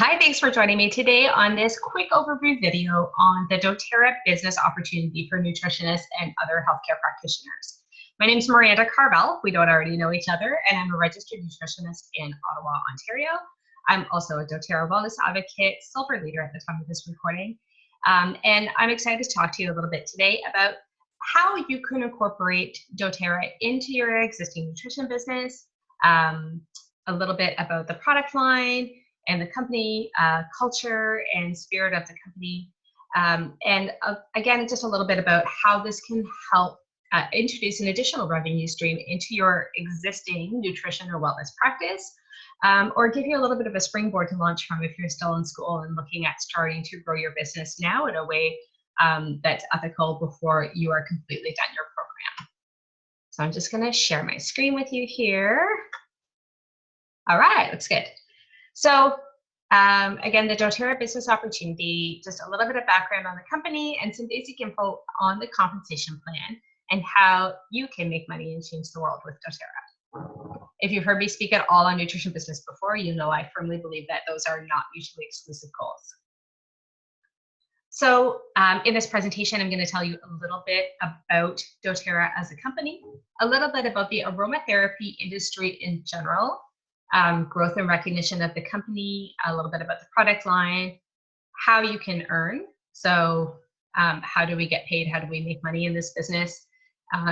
Hi, thanks for joining me today on this quick overview video on the doTERRA business opportunity for nutritionists and other healthcare practitioners. My name is Miranda Carvel. We don't already know each other, and I'm a registered nutritionist in Ottawa, Ontario. I'm also a doTERRA wellness advocate, silver leader at the time of this recording. And I'm excited to talk to you a little bit today about how you can incorporate doTERRA into your existing nutrition business, a little bit about the product line and the company culture and spirit of the company. Again, just a little bit about how this can help introduce an additional revenue stream into your existing nutrition or wellness practice, or give you a little bit of a springboard to launch from if you're still in school and looking at starting to grow your business now in a way that's ethical before you are completely done your program. So I'm just gonna share my screen with you here. All right, looks good. So again, the doTERRA business opportunity, just a little bit of background on the company and some basic info on the compensation plan and how you can make money and change the world with doTERRA. If you've heard me speak at all on nutrition business before, you know I firmly believe that those are not mutually exclusive goals. So in this presentation, I'm going to tell you a little bit about doTERRA as a company, a little bit about the aromatherapy industry in general, growth and recognition of the company, a little bit about the product line, how you can earn. So how do we get paid? How do we make money in this business?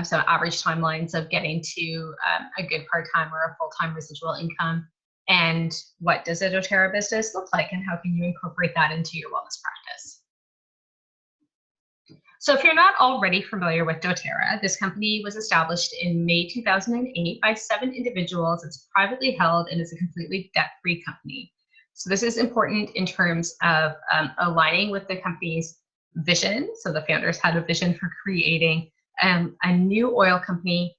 So average timelines of getting to a good part-time or a full-time residual income. And what does a doTERRA business look like and how can you incorporate that into your wellness practice? So if you're not already familiar with doTERRA, this company was established in May 2008 by 7 individuals. It's privately held and is a completely debt-free company. So this is important in terms of aligning with the company's vision. So the founders had a vision for creating a new oil company,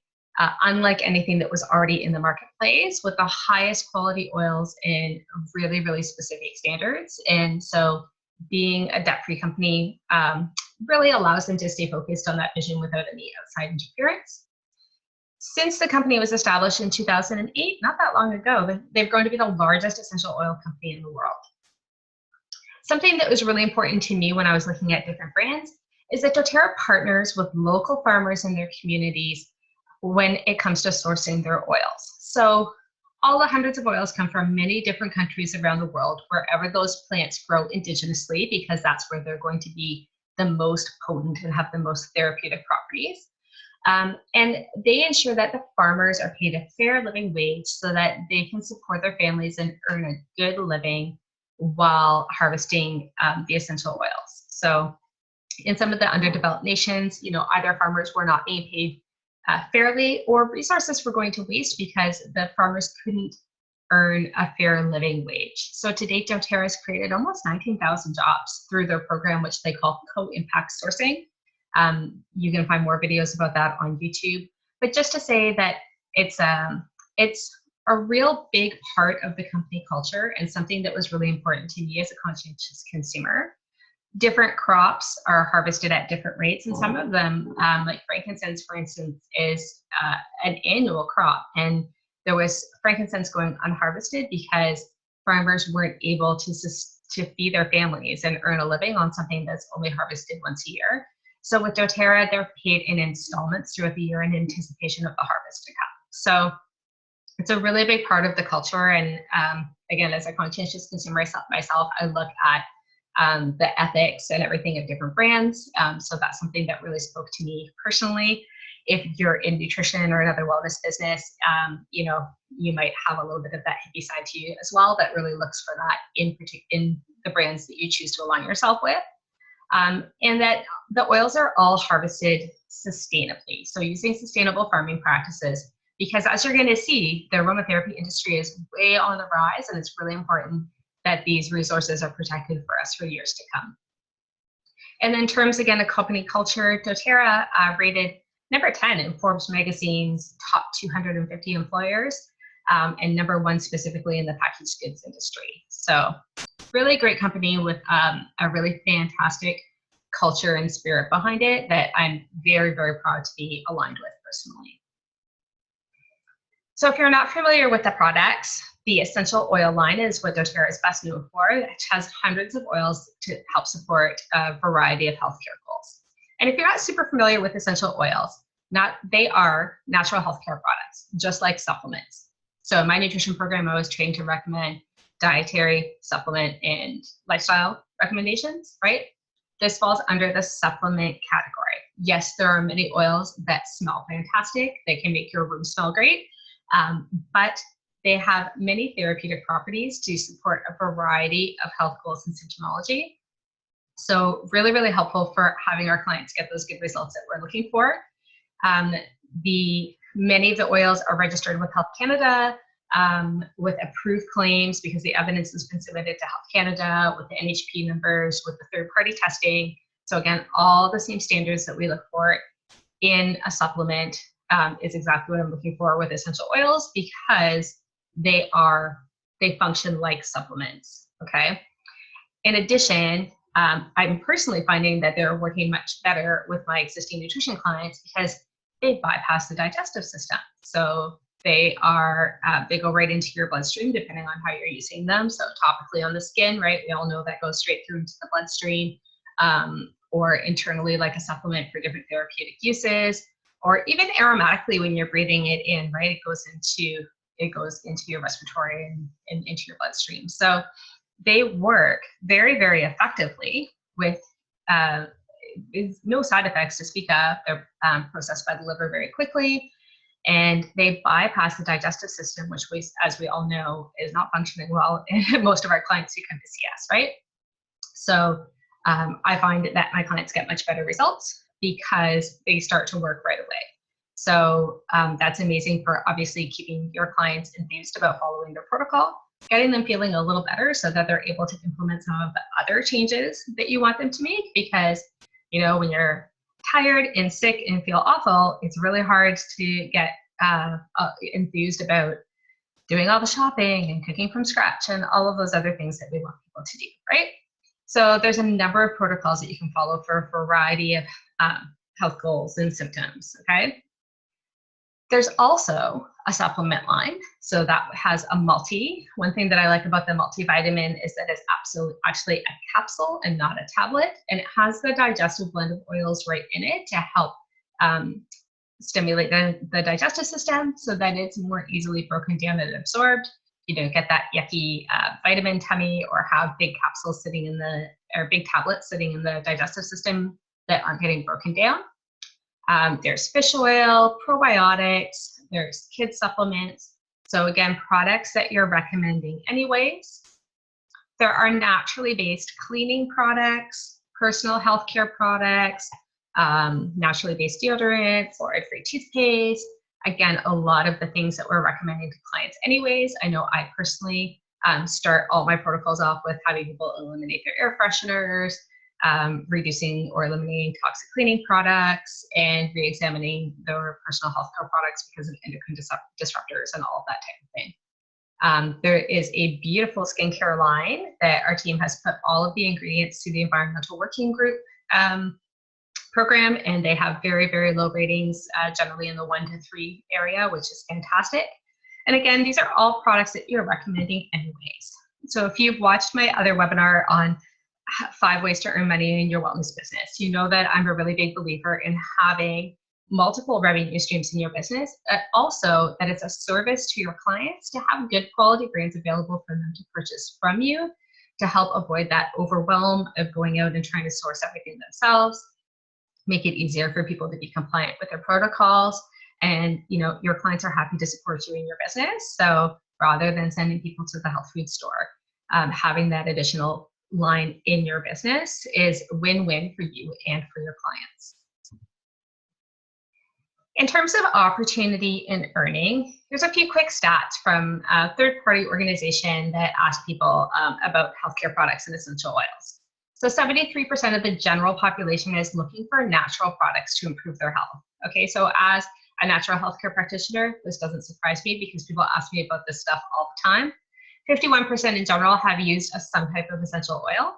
unlike anything that was already in the marketplace, with the highest quality oils in really, really specific standards. And so being a debt-free company really allows them to stay focused on that vision without any outside interference. Since the company was established in 2008, not that long ago, they've grown to be the largest essential oil company in the world. Something that was really important to me when I was looking at different brands is that doTERRA partners with local farmers in their communities when it comes to sourcing their oils. So all the hundreds of oils come from many different countries around the world, wherever those plants grow indigenously, because that's where they're going to be the most potent and have the most therapeutic properties. And they ensure that the farmers are paid a fair living wage so that they can support their families and earn a good living while harvesting the essential oils. So in some of the underdeveloped nations, either farmers were not being paid fairly or resources were going to waste because the farmers couldn't earn a fair living wage. So to date, doTERRA has created almost 19,000 jobs through their program, which they call co-impact sourcing. You can find more videos about that on YouTube. But just to say that it's a real big part of the company culture and something that was really important to me as a conscientious consumer. Different crops are harvested at different rates, and some of them, like frankincense, for instance, is an annual crop. And there was frankincense going unharvested because farmers weren't able to feed their families and earn a living on something that's only harvested once a year. So with doTERRA, they're paid in installments throughout the year in anticipation of the harvest to come. So it's a really big part of the culture. And again, as a conscientious consumer myself, I look at the ethics and everything of different brands. So that's something that really spoke to me personally. If you're in nutrition or another wellness business, you might have a little bit of that hippie side to you as well that really looks for that in the brands that you choose to align yourself with. And that the oils are all harvested sustainably. So using sustainable farming practices, because as you're going to see, the aromatherapy industry is way on the rise, and it's really important that these resources are protected for us for years to come. And in terms, again, of company culture, doTERRA rated number 10 in Forbes magazine's top 250 employers, and number 1 specifically in the packaged goods industry. So really great company with a really fantastic culture and spirit behind it that I'm very, very proud to be aligned with personally. So if you're not familiar with the products, The essential oil line is what doTERRA is best known for. It has hundreds of oils to help support a variety of healthcare goals. And if you're not super familiar with essential oils, they are natural healthcare products, just like supplements. So in my nutrition program, I was trained to recommend dietary, supplement, and lifestyle recommendations, right? This falls under the supplement category. Yes, there are many oils that smell fantastic. They can make your room smell great, but they have many therapeutic properties to support a variety of health goals and symptomology. So really, really helpful for having our clients get those good results that we're looking for. Many of the oils are registered with Health Canada, with approved claims because the evidence has been submitted to Health Canada with the NHP numbers, with the third-party testing. So again, all the same standards that we look for in a supplement is exactly what I'm looking for with essential oils, because they function like supplements, okay? In addition, I'm personally finding that they're working much better with my existing nutrition clients because they bypass the digestive system. So they go right into your bloodstream depending on how you're using them. So topically on the skin, right? We all know that goes straight through into the bloodstream, or internally like a supplement for different therapeutic uses, or even aromatically when you're breathing it in, right? It goes into your respiratory and into your bloodstream. So they work very, very effectively with no side effects to speak of. They're processed by the liver very quickly, and they bypass the digestive system, which as we all know, is not functioning well in most of our clients who come to see us, right? So I find that my clients get much better results because they start to work right away. So that's amazing for obviously keeping your clients enthused about following their protocol, getting them feeling a little better so that they're able to implement some of the other changes that you want them to make. Because, you know, when you're tired and sick and feel awful, it's really hard to get enthused about doing all the shopping and cooking from scratch and all of those other things that we want people to do, right? So there's a number of protocols that you can follow for a variety of health goals and symptoms, okay? There's also a supplement line. So that has a multi. One thing that I like about the multivitamin is that it's actually a capsule and not a tablet. And it has the digestive blend of oils right in it to help stimulate the digestive system so that it's more easily broken down and absorbed. You don't get that yucky vitamin tummy or have big capsules sitting big tablets sitting in the digestive system that aren't getting broken down. There's fish oil, probiotics, there's kid supplements. So again, products that you're recommending anyways. There are naturally based cleaning products, personal healthcare products, naturally based deodorant, fluoride-free toothpaste. Again, a lot of the things that we're recommending to clients anyways. I know I personally start all my protocols off with having people eliminate their air fresheners, reducing or eliminating toxic cleaning products, and re-examining their personal healthcare products because of endocrine disruptors and all of that type of thing. There is a beautiful skincare line that our team has put all of the ingredients to the environmental working group program, and they have very, very low ratings, generally in the 1 to 3 area, which is fantastic. And again, these are all products that you're recommending anyways. So if you've watched my other webinar on 5 ways to earn money in your wellness business, you know that I'm a really big believer in having multiple revenue streams in your business, but also that it's a service to your clients to have good quality brands available for them to purchase from you to help avoid that overwhelm of going out and trying to source everything themselves, make it easier for people to be compliant with their protocols. And you know, your clients are happy to support you in your business. So rather than sending people to the health food store, having that additional line in your business is win-win for you and for your clients. In terms of opportunity in earning, here's a few quick stats from a third-party organization that asked people about healthcare products and essential oils. So 73% of the general population is looking for natural products to improve their health. Okay, so as a natural healthcare practitioner, this doesn't surprise me because people ask me about this stuff all the time. 51% in general have used some type of essential oil,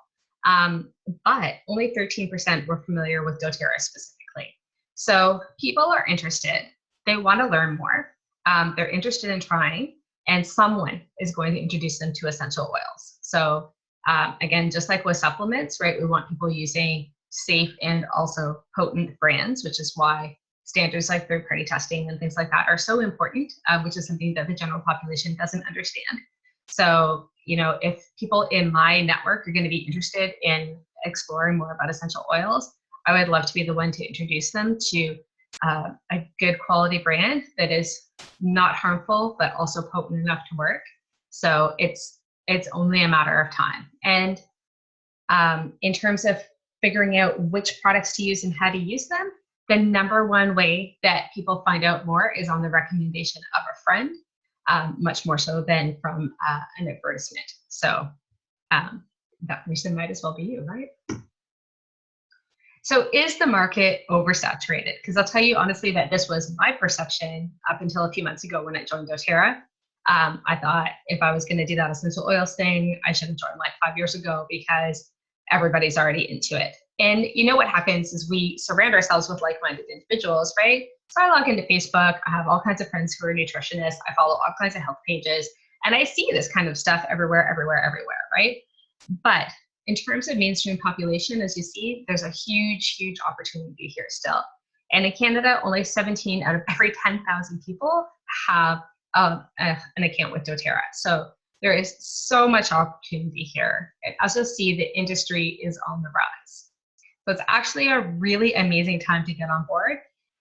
but only 13% were familiar with doTERRA specifically. So people are interested. They want to learn more. They're interested in trying. and someone is going to introduce them to essential oils. So again, just like with supplements, right, we want people using safe and also potent brands, which is why standards like third-party testing and things like that are so important, which is something that the general population doesn't understand. So, you know, if people in my network are going to be interested in exploring more about essential oils, I would love to be the one to introduce them to a good quality brand that is not harmful, but also potent enough to work. So it's only a matter of time. And in terms of figuring out which products to use and how to use them, the number one way that people find out more is on the recommendation of a friend, much more so than from an advertisement. So that person might as well be you, right? So is the market oversaturated? Because I'll tell you honestly that this was my perception up until a few months ago when I joined doTERRA. I thought if I was going to do that essential oils thing, I should have joined like 5 years ago because everybody's already into it. And you know what happens is we surround ourselves with like-minded individuals, right? So I log into Facebook. I have all kinds of friends who are nutritionists. I follow all kinds of health pages, and I see this kind of stuff everywhere, right? But in terms of mainstream population, as you see, there's a huge, huge opportunity here still. And in Canada, only 17 out of every 10,000 people have an account with doTERRA. So there is so much opportunity here. And as you'll see, the industry is on the rise. So it's actually a really amazing time to get on board.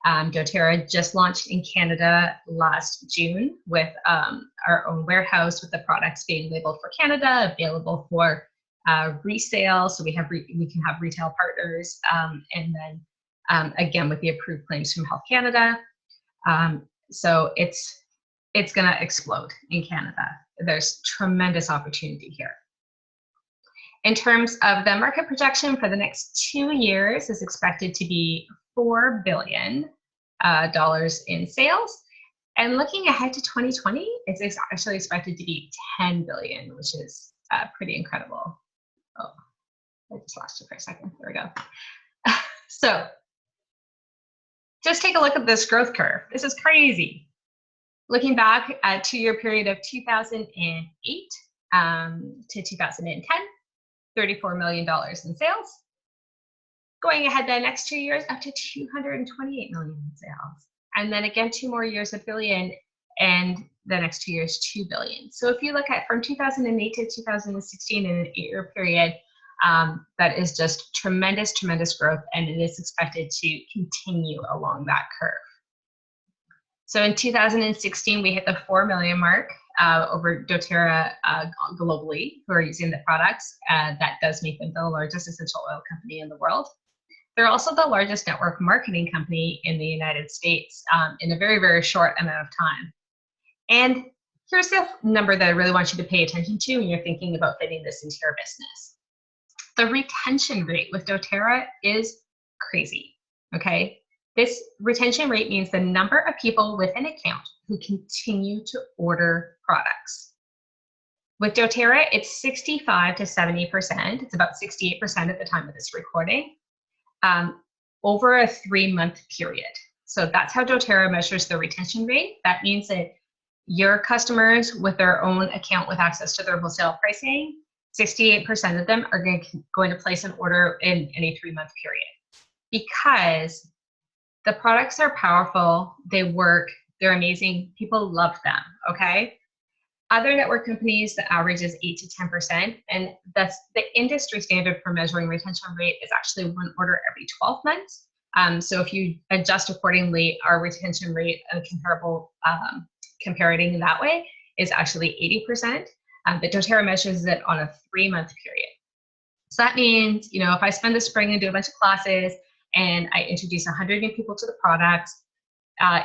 doTERRA just launched in Canada last June with our own warehouse with the products being labeled for Canada, available for resale. So we can have retail partners, and then again with the approved claims from Health Canada. So it's going to explode in Canada. There's tremendous opportunity here. In terms of the market projection for the next 2 years is expected to be $4 billion in sales. And looking ahead to 2020, it's actually expected to be $10 billion, which is pretty incredible. Oh, I just lost it for a second. There we go. So just take a look at this growth curve. This is crazy. Looking back at a 2-year period of 2008 to 2010, $34 million in sales. Going ahead the next 2 years, up to $228 million in sales. And then again, 2 more years, $1 billion, and the next 2 years, $2 billion. So if you look at from 2008 to 2016 in an 8-year period, that is just tremendous, tremendous growth, and it is expected to continue along that curve. So in 2016, we hit the 4 million mark over doTERRA globally who are using the products. That does make them the largest essential oil company in the world. They're also the largest network marketing company in the United States in a very, very short amount of time. And here's the number that I really want you to pay attention to when you're thinking about fitting this into your business. The retention rate with doTERRA is crazy, okay? This retention rate means the number of people with an account who continue to order products. With doTERRA, it's 65 to 70%. It's about 68% at the time of this recording, over a 3-month period. So that's how doTERRA measures the retention rate. That means that your customers with their own account with access to their wholesale pricing, 68% of them are going to place an order in a 3-month period because the products are powerful, they work, they're amazing, people love them, okay? Other network companies, the average is 8 to 10%, and that's the industry standard for measuring retention rate is actually 1 order every 12 months. So if you adjust accordingly, our retention rate comparable, comparing that way is actually 80%, but doTERRA measures it on a 3-month period. So that means, you know, if I spend the spring and do a bunch of classes and I introduce 100 new people to the products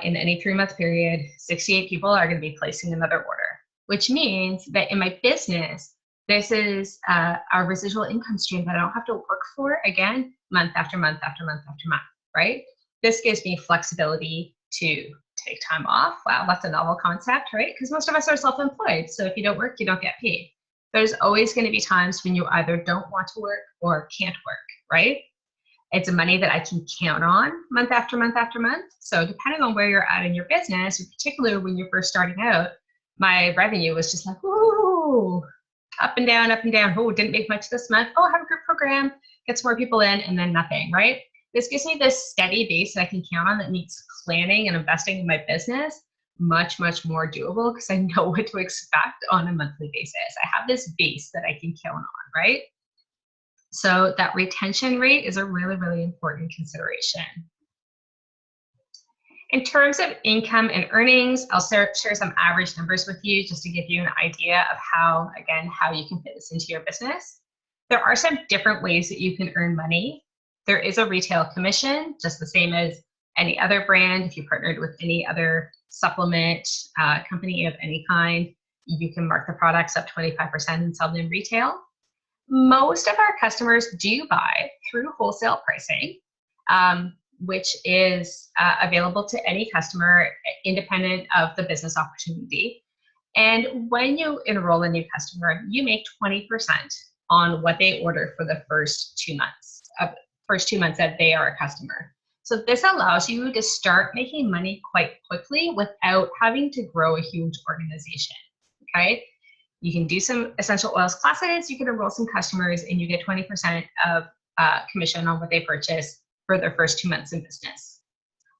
in any 3-month period, 68 people are going to be placing another order, which means that in my business, this is a residual income stream that I don't have to work for again, month after month after month after month, right? This gives me flexibility to take time off. Wow, that's a novel concept, right? Because most of us are self-employed. So if you don't work, you don't get paid. There's always going to be times when you either don't want to work or can't work, right? It's money that I can count on month after month after month. So depending on where you're at in your business, particularly when you're first starting out, my revenue was just like, ooh, up and down, up and down. Oh, didn't make much this month. Oh, have a group program, get some more people in, and then nothing, right? This gives me this steady base that I can count on that makes planning and investing in my business much, much more doable because I know what to expect on a monthly basis. I have this base that I can count on, right? So that retention rate is a really, really important consideration. In terms of income and earnings, I'll share some average numbers with you just to give you an idea of how, again, how you can fit this into your business. There are some different ways that you can earn money. There is a retail commission, just the same as any other brand. If you partnered with any other supplement company of any kind, you can mark the products up 25% and sell them retail. Most of our customers do buy through wholesale pricing, which is available to any customer independent of the business opportunity. And when you enroll a new customer, you make 20% on what they order for the first 2 months, that they are a customer. So this allows you to start making money quite quickly without having to grow a huge organization, okay? You can do some essential oils classes, you can enroll some customers, and you get 20% of commission on what they purchase for their first 2 months in business.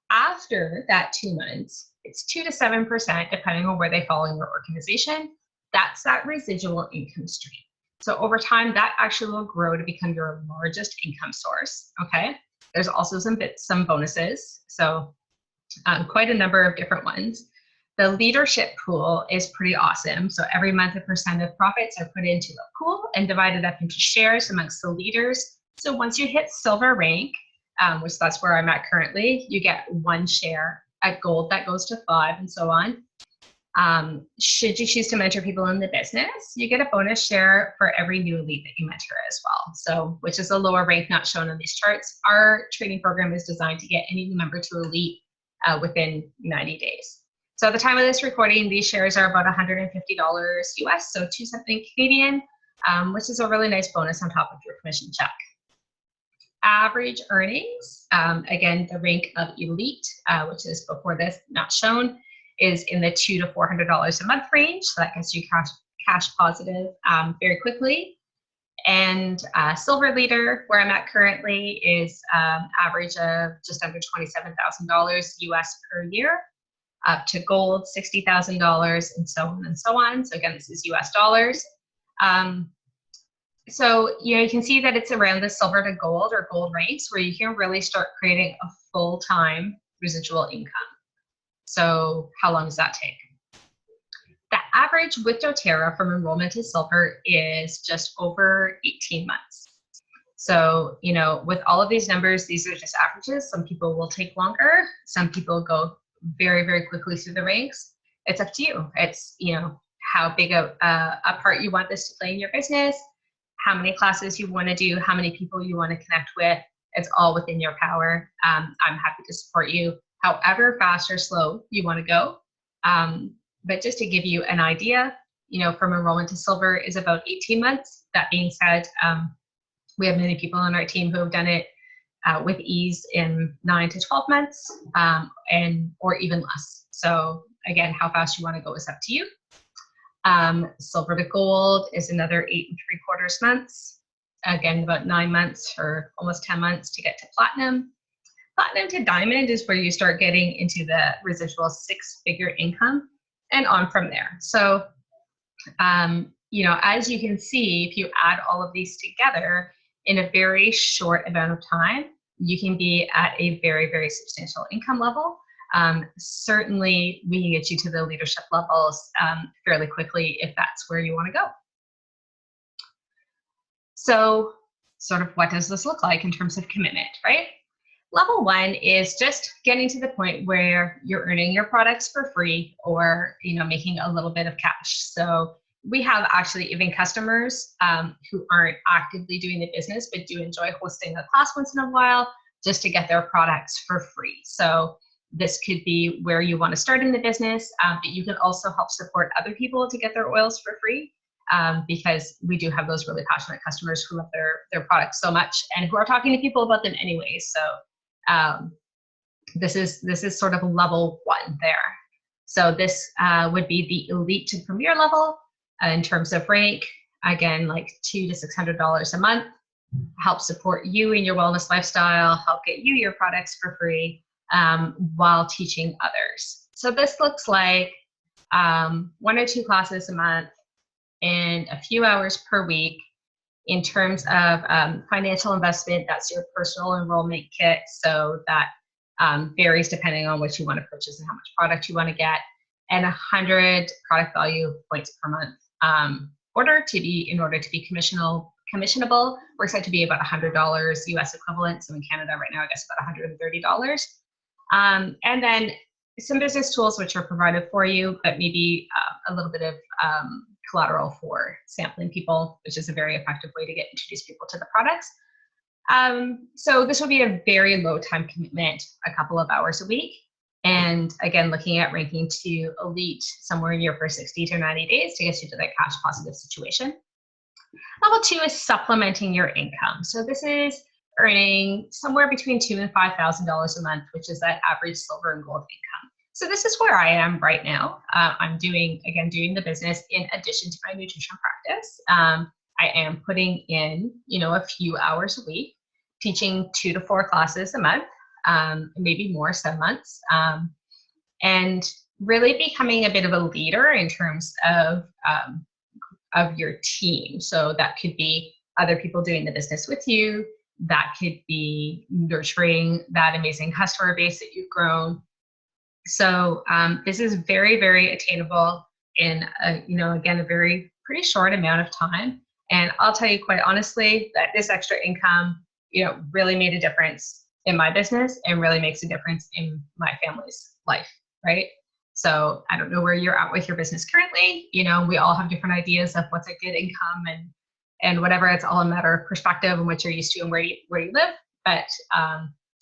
After that 2 months, it's 2 to 7%, depending on where they fall in your organization. That's that residual income stream. So over time, that actually will grow to become your largest income source, okay? There's also some bonuses, so quite a number of different ones. The leadership pool is pretty awesome. So every month, a percent of profits are put into a pool and divided up into shares amongst the leaders. So once you hit silver rank, which that's where I'm at currently, you get 1 share. At gold, that goes to 5, and so on. Should you choose to mentor people in the business, you get a bonus share for every new elite that you mentor as well. So, which is a lower rank not shown on these charts. Our training program is designed to get any new member to elite within 90 days. So at the time of this recording, these shares are about $150 US, so 2 something Canadian, which is a really nice bonus on top of your commission check. Average earnings, again, the rank of elite, which is before this, not shown, is in the $200 to $400 a month range. So that gets you cash positive very quickly. And silver leader, where I'm at currently, is average of just under $27,000 US per year, up to gold, $60,000, and so on and so on. So again, this is US dollars. So you can see that it's around the silver to gold or gold ranks where you can really start creating a full-time residual income. So how long does that take? The average with doTERRA from enrollment to silver is just over 18 months. So, with all of these numbers, these are just averages. Some people will take longer. Some people go very, very quickly through the ranks. It's up to you. It's, how big a part you want this to play in your business, how many classes you want to do, how many people you want to connect with. It's all within your power. I'm happy to support you however fast or slow you want to go. But just to give you an idea, from enrollment to silver is about 18 months. That being said, we have many people on our team who have done it with ease in 9 to 12 months or even less. So again, how fast you want to go is up to you. Silver to gold is another 8 3/4 months. Again, about 9 months or almost 10 months to get to platinum. Platinum to diamond is where you start getting into the residual 6-figure income and on from there. So, as you can see, if you add all of these together in a very short amount of time, you can be at a very, very substantial income level. Certainly, we can get you to the leadership levels fairly quickly if that's where you want to go. So, sort of what does this look like in terms of commitment, right? Level 1 is just getting to the point where you're earning your products for free or, making a little bit of cash. So we have actually even customers who aren't actively doing the business, but do enjoy hosting a class once in a while just to get their products for free. So this could be where you want to start in the business, but you can also help support other people to get their oils for free because we do have those really passionate customers who love their products so much and who are talking to people about them anyway. So this is sort of level 1 there. So this would be the elite to premier level in terms of rank. Again, like $200 to $600 a month, help support you in your wellness lifestyle, help get you your products for free while teaching others. So this looks like 1 or 2 classes a month and a few hours per week. In terms of financial investment, that's your personal enrollment kit. So that varies depending on what you want to purchase and how much product you want to get, and 100 product value points per month. In order to be commissionable, works out to be about $100 US equivalent. So in Canada right now, I guess about $130. And then some business tools which are provided for you, but maybe a little bit of collateral for sampling people, which is a very effective way to introduce people to the products. So this will be a very low time commitment, a couple of hours a week. And again, looking at ranking to elite somewhere in your first 60 to 90 days to get you to that cash positive situation. Level 2 is supplementing your income. So this is earning somewhere between $2,000 and $5,000 a month, which is that average silver and gold income. So this is where I am right now. I'm doing the business in addition to my nutrition practice. I am putting in, a few hours a week, teaching 2 to 4 classes a month, maybe more some months, and really becoming a bit of a leader in terms of your team. So that could be other people doing the business with you. That could be nurturing that amazing customer base that you've grown. So this is very, very attainable in, a very pretty short amount of time. And I'll tell you quite honestly that this extra income, really made a difference in my business and really makes a difference in my family's life, right? So I don't know where you're at with your business currently. We all have different ideas of what's a good income and whatever. It's all a matter of perspective and what you're used to and where you live. But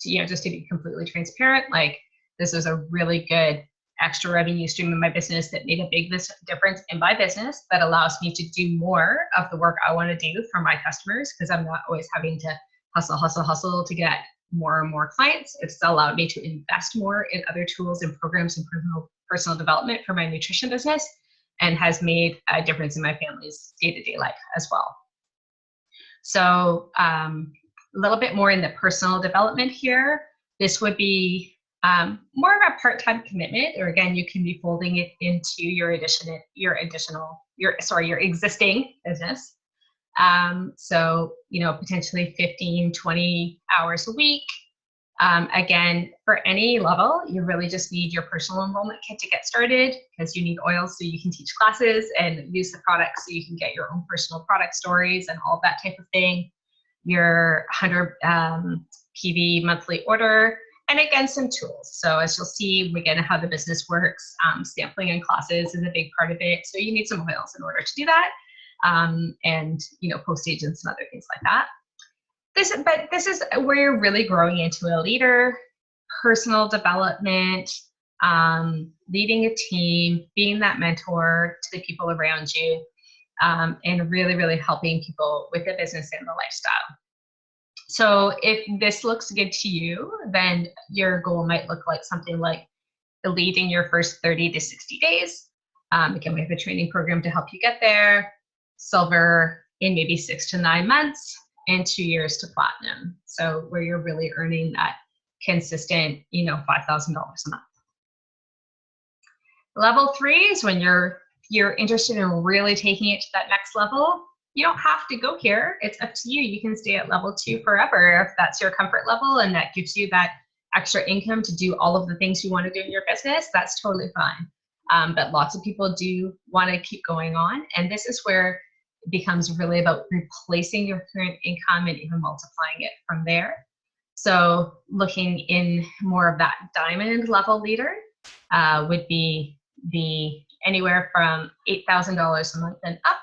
just to be completely transparent, like this is a really good extra revenue stream in my business that made a big difference in my business that allows me to do more of the work I want to do for my customers, because I'm not always having to hustle to get more and more clients. It's allowed me to invest more in other tools and programs and personal development for my nutrition business, and has made a difference in my family's day-to-day life as well. So a little bit more in the personal development here. This would be more of a part-time commitment, or again, you can be folding it into your existing business. So, potentially 15, 20 hours a week. Again, for any level, you really just need your personal enrollment kit to get started, because you need oils so you can teach classes and use the products so you can get your own personal product stories and all that type of thing. Your 100 PV monthly order. And again, some tools. So as you'll see, again, how the business works, sampling and classes is a big part of it. So you need some oils in order to do that. And postage and some other things like that. This is where you're really growing into a leader, personal development, leading a team, being that mentor to the people around you, and really, really helping people with the business and the lifestyle. So if this looks good to you, then your goal might look like something like elite in your first 30 to 60 days. Again, we have a training program to help you get there. Silver in maybe 6 to 9 months, and 2 years to platinum. So where you're really earning that consistent, $5,000 a month. Level 3 is when you're interested in really taking it to that next level. You don't have to go here. It's up to you. You can stay at level 2 forever if that's your comfort level and that gives you that extra income to do all of the things you want to do in your business. That's totally fine. But lots of people do want to keep going on. And this is where it becomes really about replacing your current income and even multiplying it from there. So looking in more of that diamond level leader would be anywhere from $8,000 a month and up.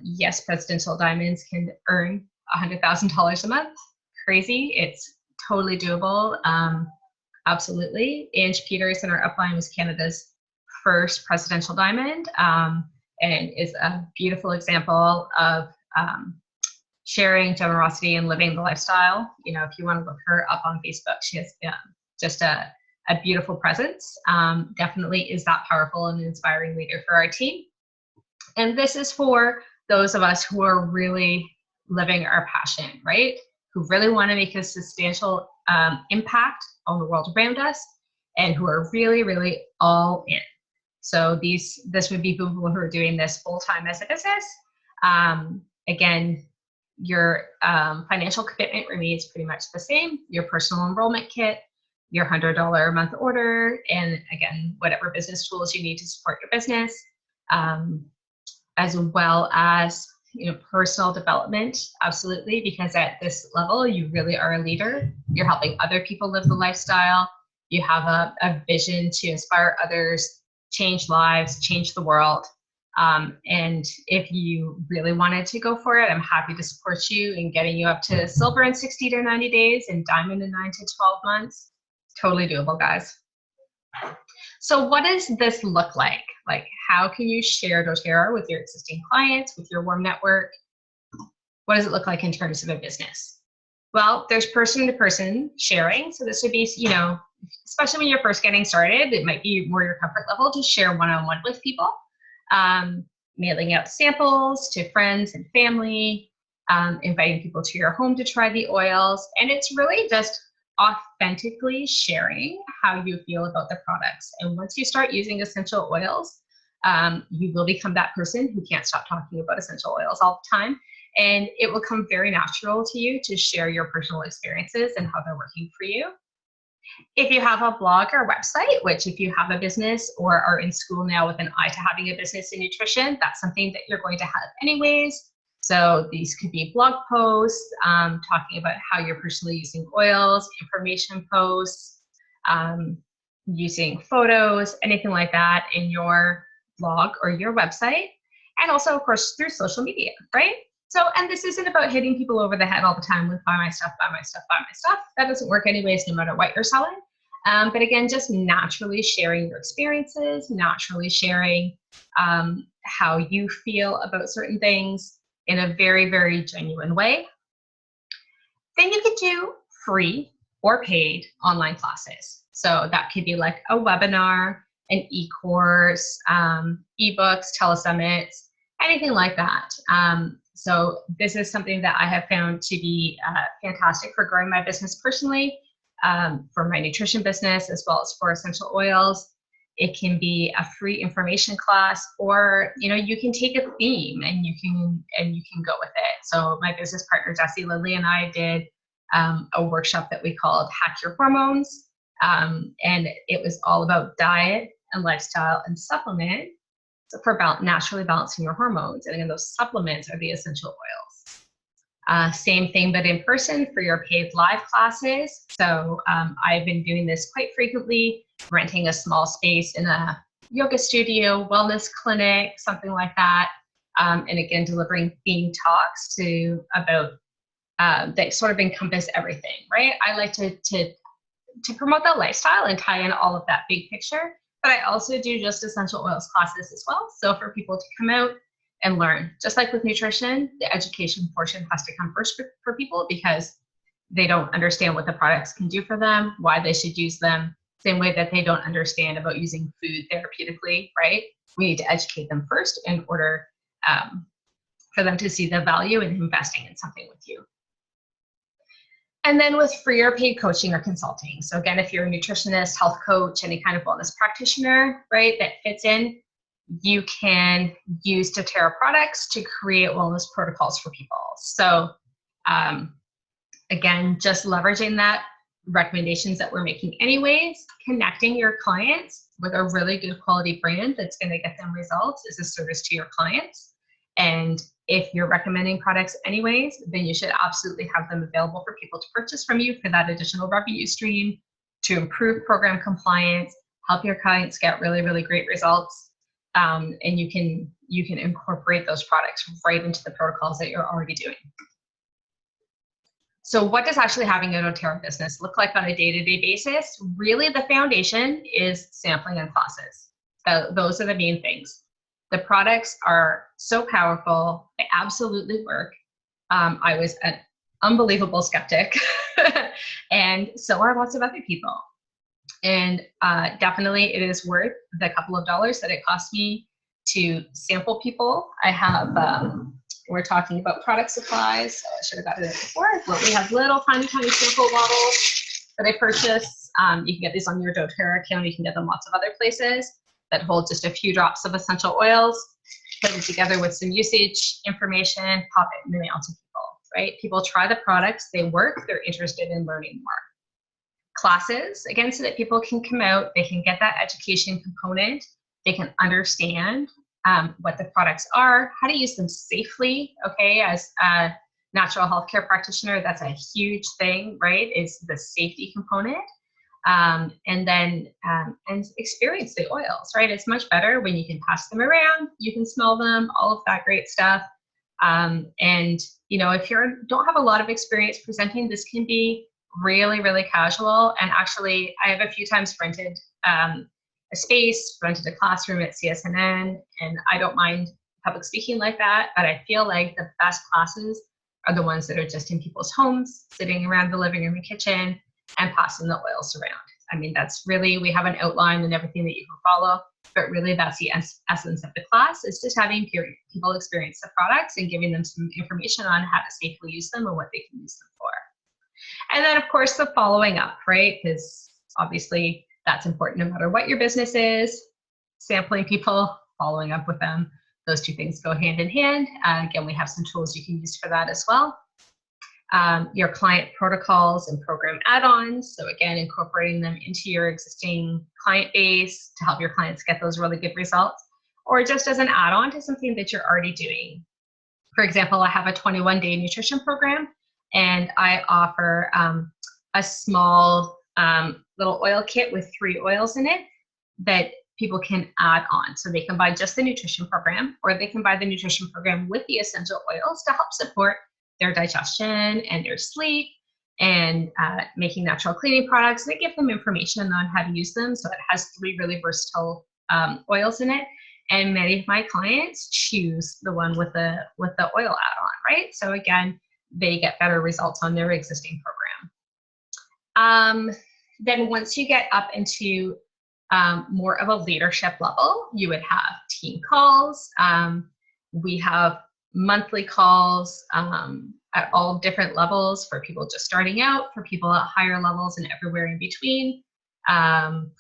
Yes, presidential diamonds can earn $100,000 a month. Crazy. It's totally doable. Absolutely. Ange Peters in our upline was Canada's first presidential diamond, and is a beautiful example of sharing generosity and living the lifestyle. If you want to look her up on Facebook, she has just a a beautiful presence, definitely is that powerful and inspiring leader for our team. And this is for those of us who are really living our passion, right? Who really want to make a substantial impact on the world around us, and who are really, really all in. So this would be people who are doing this full-time as a business. Again, your financial commitment remains pretty much the same. Your personal enrollment kit, your $100 a month order, and again, whatever business tools you need to support your business, as well as personal development, absolutely, because at this level, you really are a leader. You're helping other people live the lifestyle. You have a vision to inspire others, change lives, change the world. And if you really wanted to go for it, I'm happy to support you in getting you up to silver in 60 to 90 days and diamond in 9 to 12 months. Totally doable, guys. So what does this look like? Like, how can you share doTERRA with your existing clients, with your warm network? What does it look like in terms of a business? Well, there's person-to-person sharing. So this would be, especially when you're first getting started, it might be more your comfort level to share one-on-one with people, mailing out samples to friends and family, inviting people to your home to try the oils. And it's really just authentically sharing how you feel about the products. And once you start using essential oils, you will become that person who can't stop talking about essential oils all the time. And it will come very natural to you to share your personal experiences and how they're working for you. If you have a blog or website, which if you have a business or are in school now with an eye to having a business in nutrition, that's something that you're going to have anyways. So these could be blog posts, talking about how you're personally using oils, information posts, using photos, anything like that in your blog or your website. And also, of course, through social media, right? So, and this isn't about hitting people over the head all the time with buy my stuff, buy my stuff, buy my stuff. That doesn't work anyways, no matter what you're selling. But again, just naturally sharing your experiences, naturally sharing how you feel about certain things in a very, very genuine way. Then you could do free or paid online classes. So that could be like a webinar, an e-course, ebooks, telesummits, anything like that. So this is something that I have found to be fantastic for growing my business personally, for my nutrition business, as well as for essential oils. It can be a free information class, or you can take a theme and you can go with it. So my business partner Jessie Lindley and I did a workshop that we called Hack Your Hormones, and it was all about diet and lifestyle and supplement for naturally balancing your hormones. And again, those supplements are the essential oils. Same thing, but in person for your paid live classes. So I've been doing this quite frequently, renting a small space in a yoga studio, wellness clinic, something like that. And again, delivering themed talks about that sort of encompass everything, right? I like to promote that lifestyle and tie in all of that big picture. But I also do just essential oils classes as well. So for people to come out and learn, just like with nutrition, the education portion has to come first for people, because they don't understand what the products can do for them, why they should use them, same way that they don't understand about using food therapeutically, right? We need to educate them first in order for them to see the value in investing in something with you. And then with free or paid coaching or consulting. So again, if you're a nutritionist, health coach, any kind of wellness practitioner, right, that fits in, you can use doTERRA products to create wellness protocols for people. So again, just leveraging that recommendations that we're making anyways, connecting your clients with a really good quality brand that's going to get them results is a service to your clients. And if you're recommending products anyways, then you should absolutely have them available for people to purchase from you for that additional revenue stream, to improve program compliance, help your clients get really, really great results. And you can incorporate those products right into the protocols that you're already doing. So what does actually having a doTERRA business look like on a day-to-day basis? Really, the foundation is sampling and classes. Those are the main things. The products are so powerful. They absolutely work. I was an unbelievable skeptic, and so are lots of other people. And definitely it is worth the couple of dollars that it cost me to sample people. I have, we're talking about product supplies, so I should have gotten it before, but we have little tiny sample bottles that I purchase. You can get these on your doTERRA account. You can get them lots of other places that hold just a few drops of essential oils, put it together with some usage information, pop it in the mail to people, right? People try the products, they work, they're interested in learning more. Classes, again, so that people can come out, they can get that education component, they can understand what the products are, how to use them safely, okay? As a natural healthcare practitioner, that's a huge thing, right? Is the safety component. And then and experience the oils, right? It's much better when you can pass them around, you can smell them, all of that great stuff. And you know, if you don't have a lot of experience presenting, this can be really, really casual. And actually, I have a few times rented a space, rented a classroom at CSNN, and I don't mind public speaking like that, but I feel like the best classes are the ones that are just in people's homes, sitting around the living room and kitchen, and passing the oils around. I mean, that's really, we have an outline and everything that you can follow, but really that's the essence of the class, is just having people experience the products and giving them some information on how to safely use them and what they can use them for. And then of course the following up, right? Because obviously that's important no matter what your business is. Sampling people, following up with them, those two things go hand in hand. Again, we have some tools you can use for that as well. Your client protocols and program add-ons. So again, incorporating them into your existing client base to help your clients get those really good results, or just as an add-on to something that you're already doing. For example, I have a 21-day nutrition program, and I offer a small little oil kit with 3 oils in it that people can add on. So they can buy just the nutrition program, or they can buy the nutrition program with the essential oils to help support their digestion and their sleep, and making natural cleaning products. They give them information on how to use them. So it has 3 really versatile oils in it. And many of my clients choose the one with the oil add-on, right? So again, they get better results on their existing program. Then once you get up into more of a leadership level, you would have team calls. We have monthly calls at all different levels for people just starting out, for people at higher levels, and everywhere in between.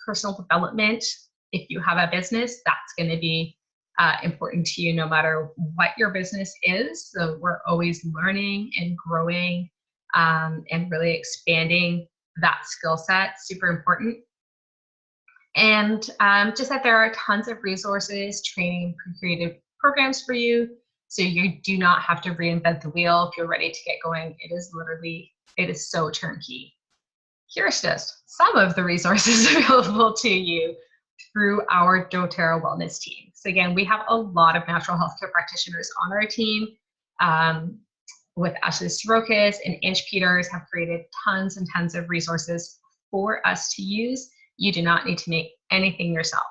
Personal development, if you have a business, that's going to be important to you no matter what your business is. So we're always learning and growing and really expanding that skill set, super important. And just that there are tons of resources, training, creative programs for you. So you do not have to reinvent the wheel if you're ready to get going. It is so turnkey. Here's just some of the resources available to you through our doTERRA wellness team. So again, we have a lot of natural healthcare practitioners on our team. With Ashley Sorokas and Inch Peters have created tons and tons of resources for us to use. You do not need to make anything yourself.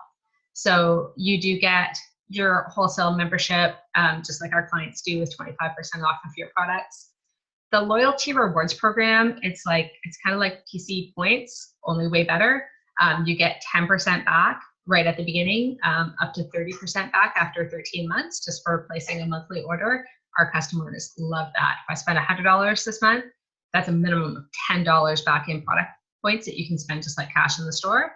So you do get your wholesale membership, just like our clients do, with 25% off of your products. The loyalty rewards program, it's kind of like PC points, only way better. You get 10% back right at the beginning, up to 30% back after 13 months, just for placing a monthly order. Our customers love that. If I spend $100 this month, that's a minimum of $10 back in product points that you can spend just like cash in the store.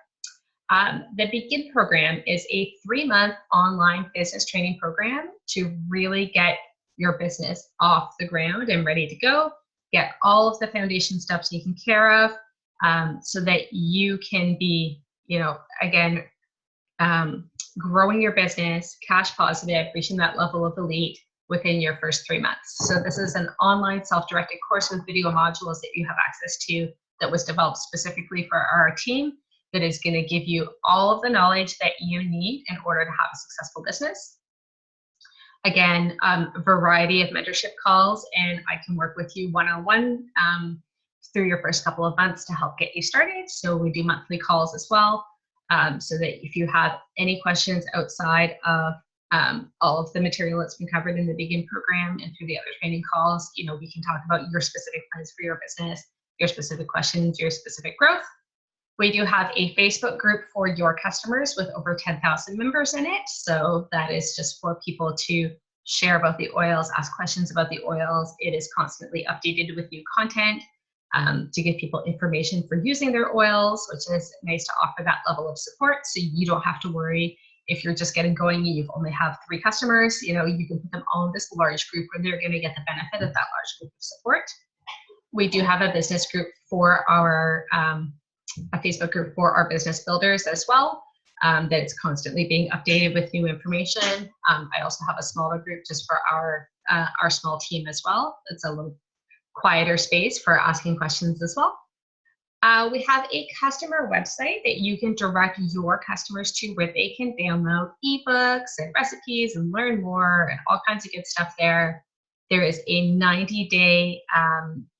The Begin program is a 3-month online business training program to really get your business off the ground and ready to go, get all of the foundation steps taken care of, so that you can be, again, growing your business, cash positive, reaching that level of elite within your first 3 months. So this is an online self-directed course with video modules that you have access to that was developed specifically for our team, that is going to give you all of the knowledge that you need in order to have a successful business. Again, a variety of mentorship calls, and I can work with you one-on-one through your first couple of months to help get you started. So we do monthly calls as well, so that if you have any questions outside of all of the material that's been covered in the Begin program and through the other training calls, we can talk about your specific plans for your business, your specific questions, your specific growth. We do have a Facebook group for your customers with over 10,000 members in it. So that is just for people to share about the oils, ask questions about the oils. It is constantly updated with new content to give people information for using their oils, which is nice to offer that level of support. So you don't have to worry if you're just getting going and you only have 3 customers, you know, you can put them all in this large group where they're going to get the benefit of that large group of support. We do have a business group for our a Facebook group for our business builders as well, that is constantly being updated with new information. I also have a smaller group just for our small team as well. It's a little quieter space for asking questions as well. We have a customer website that you can direct your customers to where they can download ebooks and recipes and learn more and all kinds of good stuff there. There is a 90-day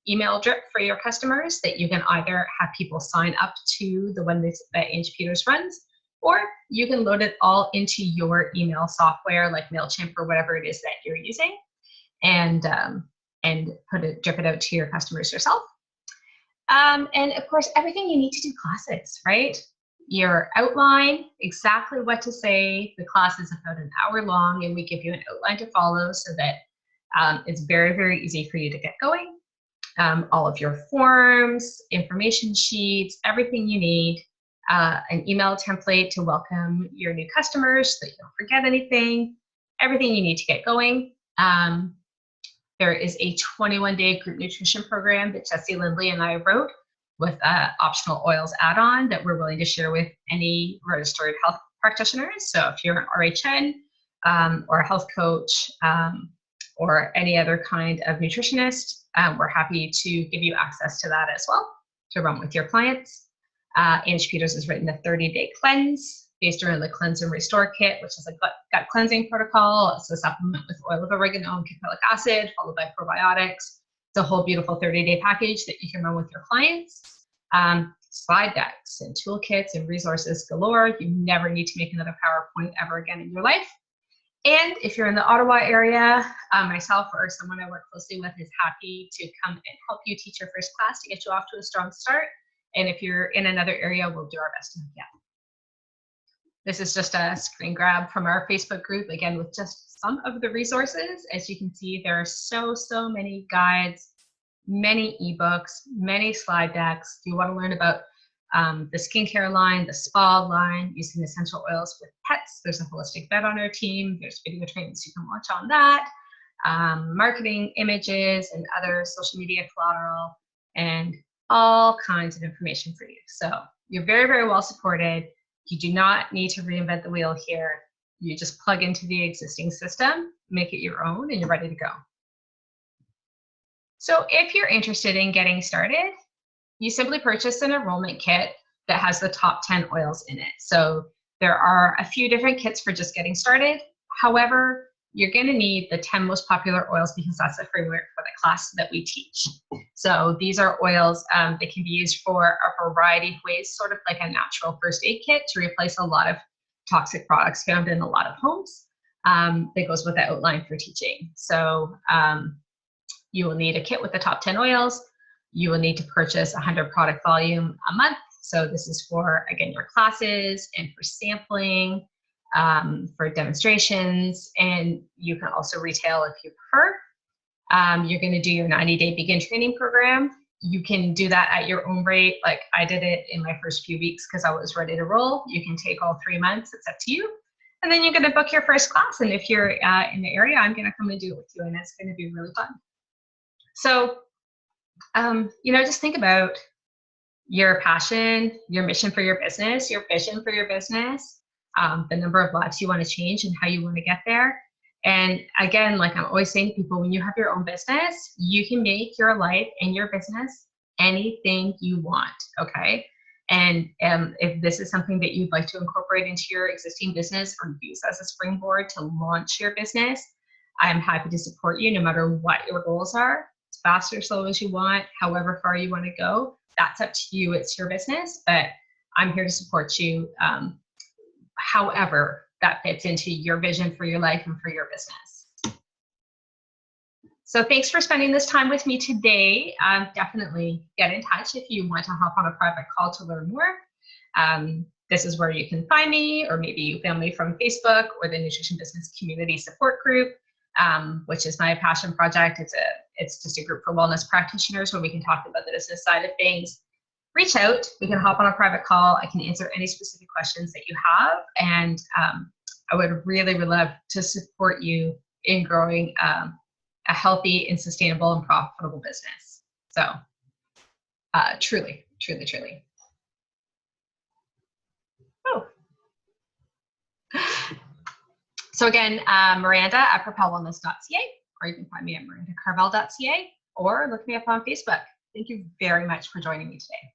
email drip for your customers that you can either have people sign up to the one that Ange Peters runs, or you can load it all into your email software like MailChimp or whatever it is that you're using, and drip it out to your customers yourself. And of course, everything you need to do classes, right? Your outline, exactly what to say. The class is about an hour long, and we give you an outline to follow so that it's very, very easy for you to get going. All of your forms, information sheets, everything you need, an email template to welcome your new customers so that you don't forget anything, everything you need to get going. There is a 21-day group nutrition program that Jessie Lindley and I wrote with optional oils add-on that we're willing to share with any registered health practitioners. So if you're an RHN or a health coach or any other kind of nutritionist, we're happy to give you access to that as well to run with your clients. Ange Peters has written a 30-day cleanse based around the Cleanse and Restore Kit, which is a gut cleansing protocol. It's a supplement with oil of oregano and caprylic acid, followed by probiotics. It's a whole beautiful 30-day package that you can run with your clients. Slide decks and toolkits and resources galore. You never need to make another PowerPoint ever again in your life. And if you're in the Ottawa area, myself or someone I work closely with is happy to come and help you teach your first class to get you off to a strong start. And if you're in another area, we'll do our best to hook you up. This is just a screen grab from our Facebook group, again, with just some of the resources. As you can see, there are so many guides, many ebooks, many slide decks. If you want to learn about the skincare line, the spa line, using essential oils with pets, there's a holistic vet on our team. There's video trainings you can watch on that, marketing images and other social media collateral, and all kinds of information for you. So you're very, very well supported. You do not need to reinvent the wheel here. You just plug into the existing system, make it your own, and you're ready to go. So if you're interested in getting started, you simply purchase an enrollment kit that has the top 10 oils in it. So there are a few different kits for just getting started. However, you're going to need the 10 most popular oils because that's the framework for the class that we teach. So these are oils that can be used for a variety of ways, sort of like a natural first aid kit to replace a lot of toxic products found in a lot of homes. That goes with the outline for teaching. So you will need a kit with the top 10 oils. You will need to purchase 100 product volume a month. So this is for, again, your classes and for sampling, for demonstrations, and you can also retail if you prefer. You're going to do your 90-day begin training program. You can do that at your own rate. Like I did it in my first few weeks because I was ready to roll. You can take all 3 months. It's up to you. And then you're going to book your first class. And if you're in the area, I'm going to come and do it with you, and it's going to be really fun. So, just think about your passion, your mission for your business, your vision for your business, the number of lives you want to change and how you want to get there. And again, like I'm always saying to people, when you have your own business, you can make your life and your business anything you want, okay? And if this is something that you'd like to incorporate into your existing business or use as a springboard to launch your business, I'm happy to support you no matter what your goals are. As fast or slow as you want, however far you want to go, that's up to you. It's your business, but I'm here to support you however that fits into your vision for your life and for your business. So thanks for spending this time with me today. Definitely get in touch if you want to hop on a private call to learn more. This is where you can find me, or maybe you found me from Facebook or the Nutrition Business Community Support Group, which is my passion project. It's just a group for wellness practitioners where we can talk about the business side of things. Reach out. We can hop on a private call. I can answer any specific questions that you have, and I would really love to support you in growing a healthy and sustainable and profitable business. So truly. Oh. So again, Miranda at propelwellness.ca, or you can find me at mirandacarvel.ca, or look me up on Facebook. Thank you very much for joining me today.